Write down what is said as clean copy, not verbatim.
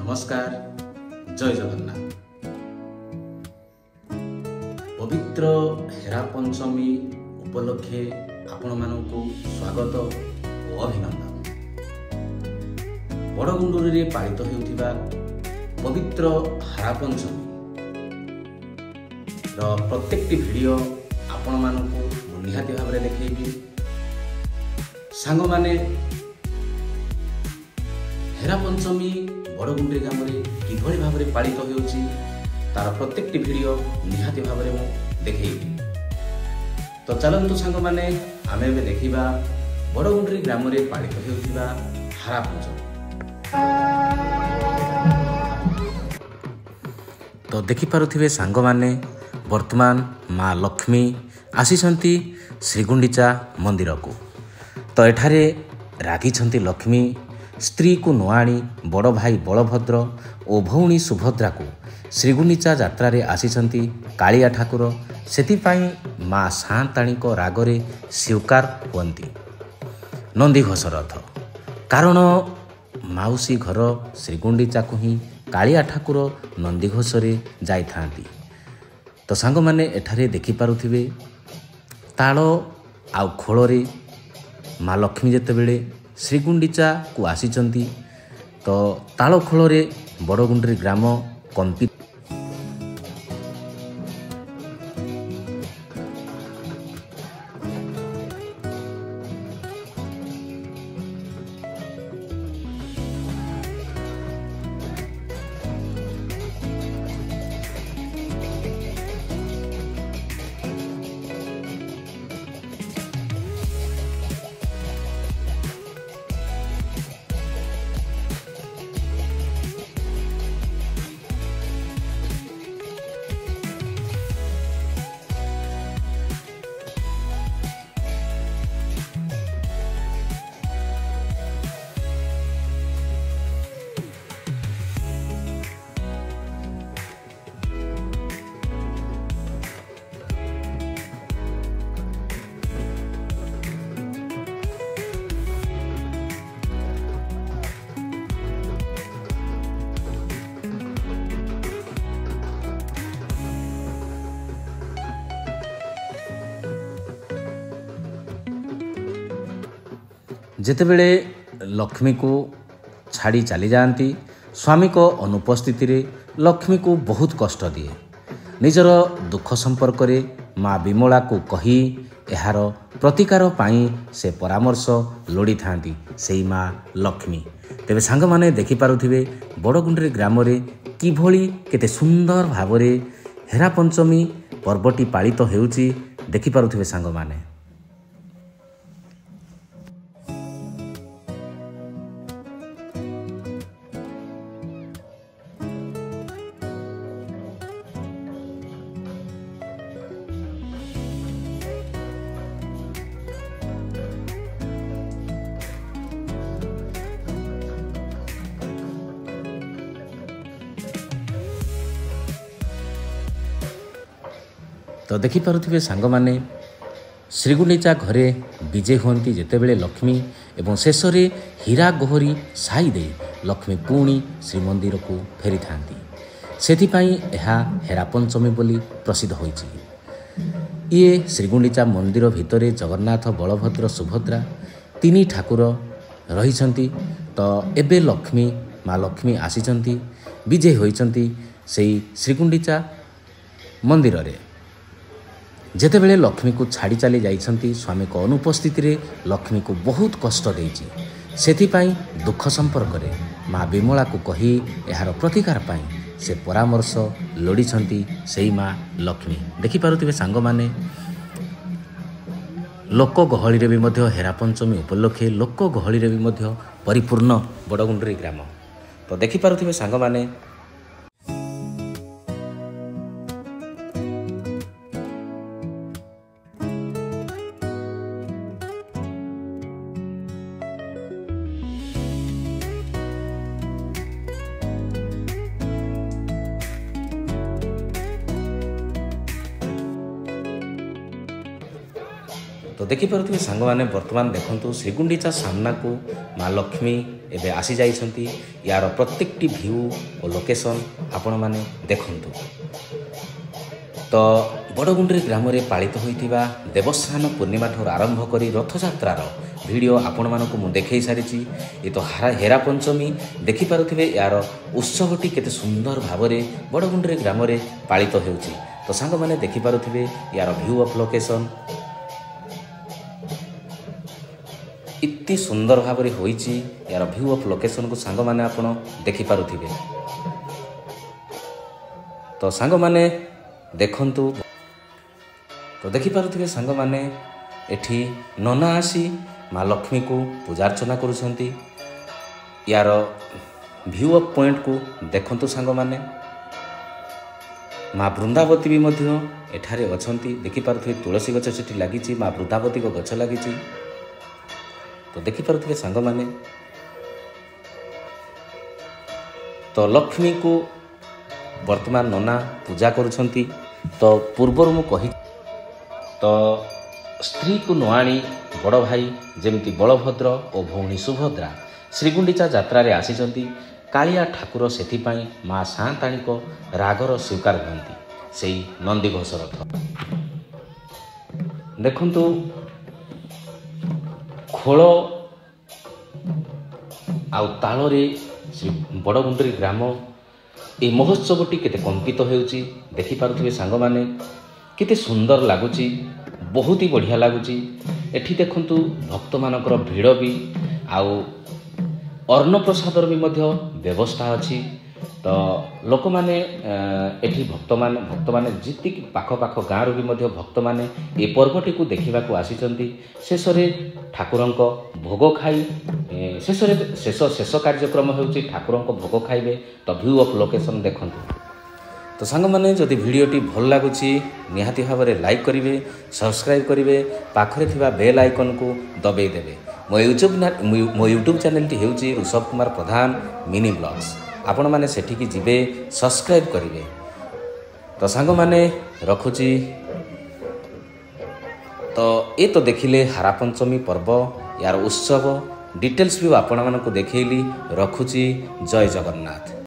नमस्कार जय जगन्नाथ। पवित्र हेरा पंचमी उपलक्षे आपण मानकु स्वागत और अभिनंदन। बड़गुंडूरी पालित होउथिबा पवित्र हेरा पंचमी प्रत्येकटी वीडियो आपण मानकु निहाती भाव में देखैबी। सांग माने हेरा पंचमी बड़गुंडी ग्राम में किभली भाव में पालित होउछि तार प्रत्येकटी वीडियो निहाती भाव में देखैबी। तो चलंतु सांग माने आमे बे देखिबा बड़गुंडी ग्राम में पालित होउथिबा हेरा पंचमी। तो देखि पारुथिबे सांग माने वर्तमान माँ लक्ष्मी आसीछंती श्रीगुंडीचा मंदिर को। तो एठारे रागिछंती लक्ष्मी स्त्री को नुआणी बड़ भाई बलभद्र और भौणी सुभद्रा को श्रीगुंडीचा यात्रा रे आसीछंती कालिया ठाकुर। सेतिपाई माँ सान्ताणी को रागरे स्वीकार हुअंती नंदीघोष रथ, कारण माउसी घर श्रीगुंडीचा को ही कालिया ठाकुर नंदीघोष रे जाई थांती। तो सांग माने एठारे देखि पारुथिबे ताल आउ खोलरे माँ लक्ष्मी जेतेबेले श्रीगुंडीचा को आसीचंती। तो ताल खोलरे बड़गुंडी ग्राम कंपी जेतेबेले लक्ष्मी को छाड़ी चली जाती स्वामी को अनुपस्थिति रे लक्ष्मी को बहुत कष्ट दिए। निजर दुख संपर्क रे माँ विमला को कही एहार प्रतिकार पाई से परामर्श लोड़ी थांती सेई माँ लक्ष्मी। तेबे सांग माने देखि पारुथिबे बड़गुंडी ग्राम रे किभली केते सुंदर भाव रे हेरा पंचमी पर्वटी पालित हेउची देखि पारुथिबे सांग माने। तो देखि पारुथिबे सांग माने श्रीगुंडीचा घरे विजय होती जेतेबेले लक्ष्मी एवं शेष रे हीरा गोहरी साई दे लक्ष्मी पुणी श्रीमंदिर को फेरी थांती। सेथिपाई एहा हेरा पंचमी बोली प्रसिद्ध होइछि। ये श्रीगुंडीचा मंदिर भितरे जगन्नाथ बलभद्र सुभद्रा तीन ठाकुर रहिछंती। तो एबे लक्ष्मी माँ लक्ष्मी आसीछंती विजय होइछंती सेई श्रीगुंडीचा मंदिर रे। जेतेबेले लक्ष्मी को छाड़ी चली जाइछंती स्वामी को अनुपस्थिति रे लक्ष्मी को बहुत कष्ट देइछि। सेथिपाई दुख संपर्क रे माँ विमला को कही एहार प्रतिकार पाई से परामर्श लोड़ीछंती सेई माँ लक्ष्मी। देखि पारुथिबे सांग माने लोक गहली रे भी मध्य हेरा पंचमी उपलक्षे लोक गहली रे भी मध्य परिपूर्ण बड़गुंडी ग्राम। तो देखि पारुथिबे सांग माने तो देखिपे सांग मैंने बर्तमान देखूँ श्रीगुंडीचा सामना को माँ लक्ष्मी एवं आसी जाइछंती। यार प्रत्येक भ्यू और लोकेशन आपण मैंने देखूँ। तो बड़गुंडी ग्राम में पालित होइतिबा देवस्नान पूर्णिमा ठूर आरंभ कर रथयात्रार वीडियो आपण मानक मु देखै सारी। ये तो हेरा पंचमी देखिपे यार उत्सवटी केते सुंदर भाव में बड़गुंडी ग्राम में पालित होउची। तो सांग मैंने देखिपे यार व्यू ऑफ लोकेशन इतनी सुंदर भाव में होइची। यार व्यू ऑफ लोकेशन को सांग मैंने आपण देखिपे। तो सांग मैंने देखंतु। तो देखिपे सांग मैंने एठी नना आसी माँ लक्ष्मी को पूजा अर्चना करुछंती। यार व्यू ऑफ पॉइंट को देखंतु सांग मैंने। माँ वृंदावती भी मध्य एठारे अछंती। देखिपे तुलसी गछ सेठी लागिची, माँ वृंदावती को गछ लागिची। तो देखिपे सांग मैंने तो लक्ष्मी को वर्तमान नना पूजा करुछंती। तो पूर्वर मु कही तो स्त्री को नुआणी बड़ भाई जेमती बलभद्र और भौणी सुभद्रा श्रीगुंडीचा यात्रा रे आसीचंती। कालिया ठाकुर सेथिपाई माँ साताणी को रागर स्वीकार करती से नंदीघोष रथ। देखंतु खोल आउ तालरे श्री बड़गुंडी ग्राम ये महोत्सवटी केते कंपित होउची। देखिपे सांग माने केते सुंदर लगुची, बहुत ही बढ़िया लगुची। एठी देखंतु भक्त मानकर भीड़ भी आउ अन्न प्रसादर भी मध्य व्यवस्था अच्छी। तो लोक माने एठी भक्त माने जिति पाख पाख गाँव भी मध्य भक्त माने ए पर्वटी को देखा आसीचंती। शेष ठाकुरंक भोग खाई शेष कार्यक्रम होउची ठाकुरंक भोग खाइबे। तो व्यू ऑफ लोकेशन देखंतु। तो सांग मैंने जदि वीडियोटी भल लगुची निहाती भाव में लाइक करेंगे, सब्सक्राइब करेंगे, पाखरे थिबा बेल आइकन को दबाई देवे। मो यूट्यूब चैनल होउची ऋषभ कुमार प्रधान मिनी ब्लॉग्स। आपण माने सेठिकी जिबे सब्सक्राइब करेंगे। तो सांग माने रखुची। तो ये तो देखिले हारा पंचमी पर्व यार उत्सव डिटेल्स भी आपण मानक देखैली। रखुची। जय जगन्नाथ।